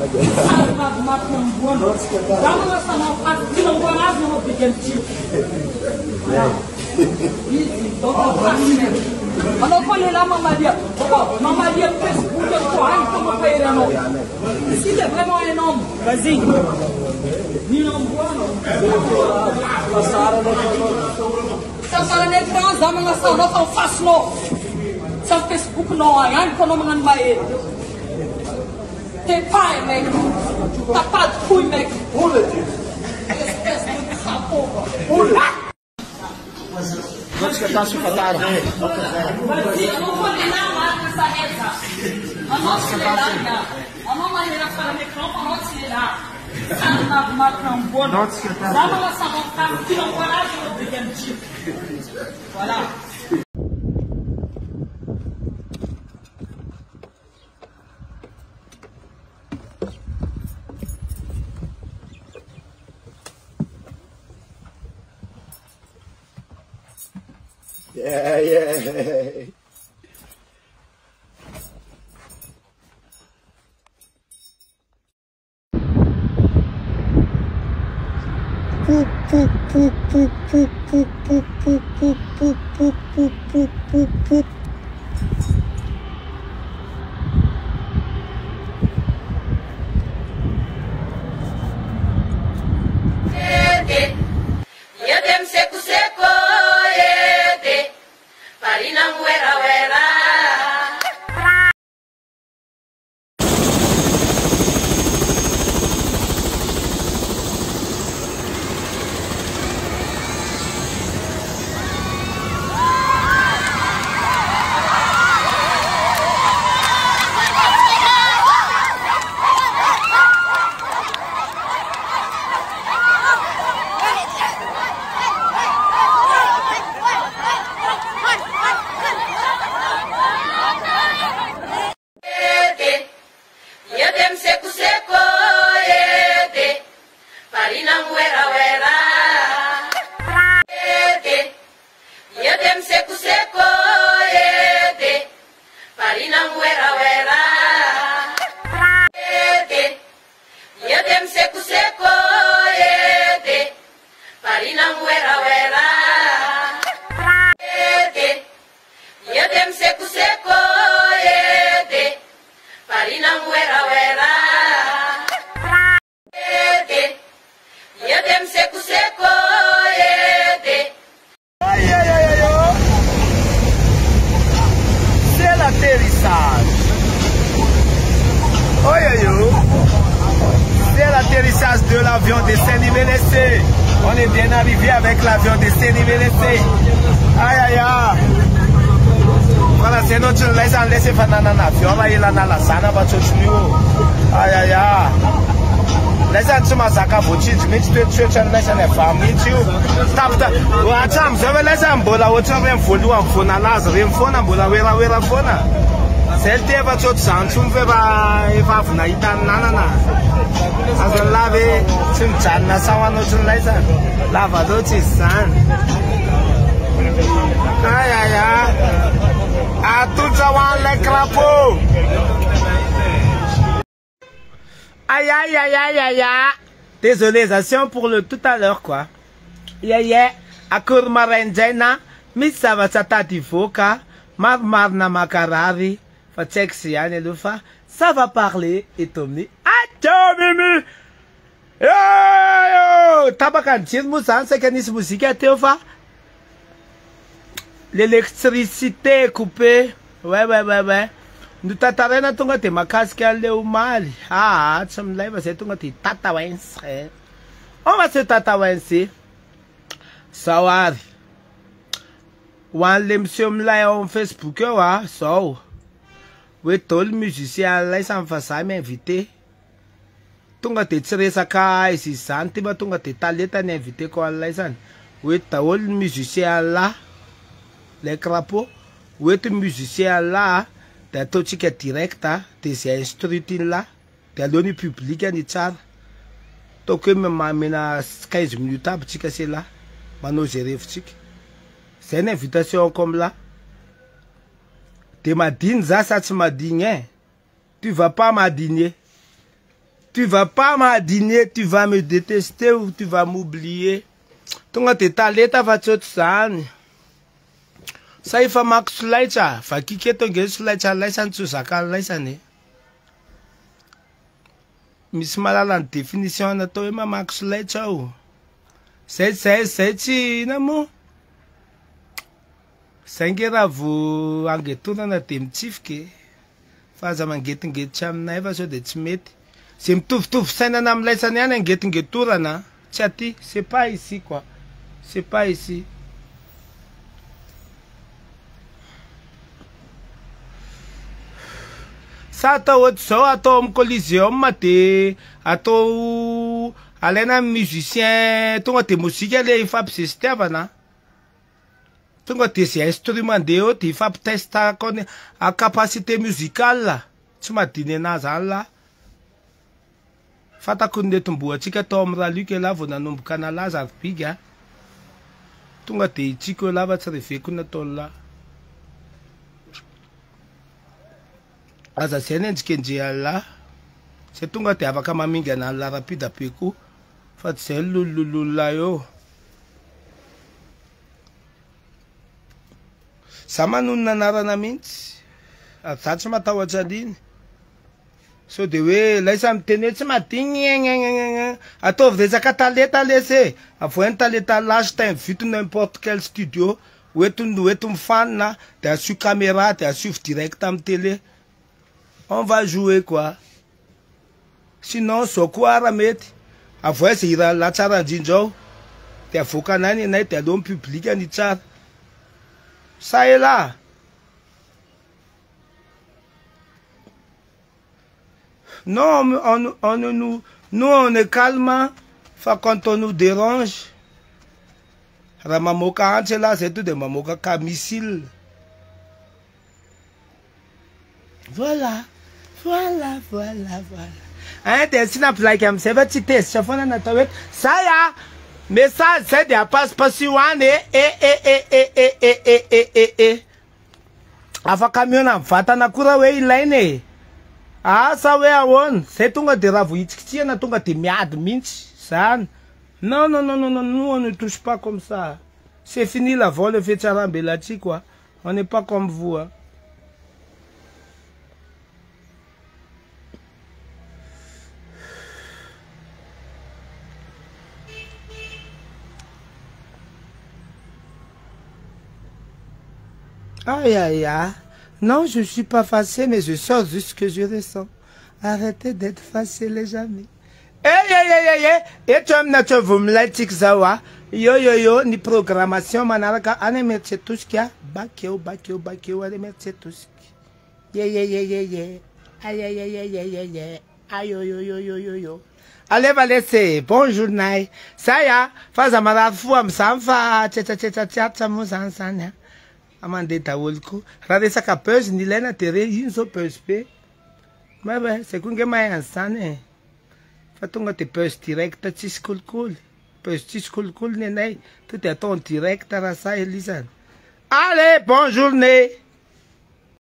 Si t'es vraiment un homme, vas-y. Ça sera un écran, ça m'a ça va en face non. Ça Facebook non, rien qu'on en m'a maillé. T'es pas un mec. T'as pas de couille mec. Espèce de crapaud. Vamos cantar se cantaram. Vas-y, eu não vou ler nada nessa reza. A nossa cidade, a nossa maneira de falar microfone, a nossa cidade. Sana macrambono. Zama la savanta, qui non coraggio de ganti. Voilà. Yeah, yeah. De l'avion de Saint-Nivelessé. On est bien arrivé avec l'avion de Saint-Nivelessé. Aïe aïe aïe. Voilà, c'est notre laissez faire dans l'avion. Là, il a la sana, va te tuer. Aïe aïe aïe. Laissez tu m'as sacca bouchi, mais tu te tues, tu laisses les familles, tu. Stop, stop. Attends, je vais laisser un bola, ou tu vas me fouler, un fou, un las, un fou, un bola, un fou. C'est le thème, tu te sens, tu me fais pas, il va vous n'aille pas, nanana. Alors laver, tu me tiens, na sawa no tu laisse, lavado tu sens. Aïe aïe aïe. À tout ça, les crapauds. Aïe aïe aïe aïe aïe aïe. Désolé, ça pour le tout à l'heure quoi. Yeah, akur marenjena, misa vatati foka, marna makarari, fateksi anelufa, ça va parler et tomni. Ciao Mimi! Yo! Tabakantisme, c'est que musique à Théopha. L'électricité est coupée. Ouais. Nous t'attendons à ton ma casque à mal. Ah, tu me lèves, c'est ton tatawens. On va se tatawensi. Sawari. Wan lemsium là en Facebook, wa, so. Oui, tout le musicien là, ça me fait ça m'inviter. Tunga te tire saka ici santi ba tunga te taleta n'invité ko Allah isan. Oui, tawol musicien là. Les crapauds. Oui, tu musicien là. T'as tout ce qui est direct, t'es instruit là. T'as donné public à Nitzar. Donc, je m'amène à 15 minutes, petit que c'est là. Maintenant, j'ai réfléchi. C'est une invitation comme là. Tu m'as dit, ça tu m'as dit, tu vas pas m'adiner. Tu vas pas m'adiner, tu vas me détester ou tu vas m'oublier. Tonga te taleta va tshot zany. Sa efa mako solaitra, fa kiketo nge solaitra laisany tsozakany laisany. Misy malalany définition natao hoe mamaky solaitra ao. Zay tsy ina mo. Zay nge raha vo angetorana de mitsifike. Fa aza mangetingetitra aminay fa sao de tsy mety. Zay mitovitovy sainana amin'ny laisany ihany angetingetorana. Tsy aty, c'est pas ici quoi. C'est pas ici. Sa atao ohatr'izao atao amin'ny Coliseum de atao alaina musicien tonga de mozika le ifampizesitiavana. Tonga de zay instrument ndeha eo de ifampitesta a capacité musicale. Tsy madiny anazy zany la. Fatako ny netim-boatsika atao amin'ny raluka la vao nanomboka nalaza ary biga. Tonga de itsika la fa tsy reveko natao la. Aza zay nenjikendrea la. Zay tonga de afaka mamingana la rapide be koa. Fa tsy zay lolololona eo. Za manonona anarana mihitsy. Za tsy matahotra an'iny. So de hoe laisa miteny tsy madigny ataovy resaka taleta lesy. Avoiny taleta lâche t'as invité n'importe quel studio. Oeto mifanina de asio caméra de asio direct amin'ny télé. On va jouer quoi. Sinon zao koa ara mety. Avoy zay ira la tsara indrindra ao. De avoaka anay anay de aloha amin'ny public ny tsara. Ça est là. Non, nous on est calme. Fa quand on nous dérange. Raha mamoaka antsy là, c'est tout de mamoaka ka missile. Voilà. Hein, de sinap like am seva tsy test chafona natao hoe saya message zay de apasipasy hoany afaka miona amin'ny vatana koa hoe ilainy e. Sa hoe ahoana zay tonga de raha vo hitsikitsihana tonga de miady mihitsy zany. Non, nous on ne touche pas comme ça. C'est fini la vol, le fait tsarambelatsi quoi. On n'est pas comme vous hein. Aïe aïe aïe. Non, je suis pas fâché, mais je sors juste ce que je ressens. Arrêtez d'être fâché les amis. Et tu as tu vous me l'avez zawa. Yo, ni programmation manaraka ane merci tous qui a bakio ane merci tous. Aïe. Aïe yo. Allez valese, bonjour nai. Saya, faza marafu amsamfa tchatcha musansanya. Amande tawolko. Radesaka pause ni lena tere yinzo pause pe. Mais c'est kunge mai ansane. Fatunga te pause direct tiskulkul. Pause tiskulkul nenai. Tout est en direct à la salle Elisan. Allez, bonne journée.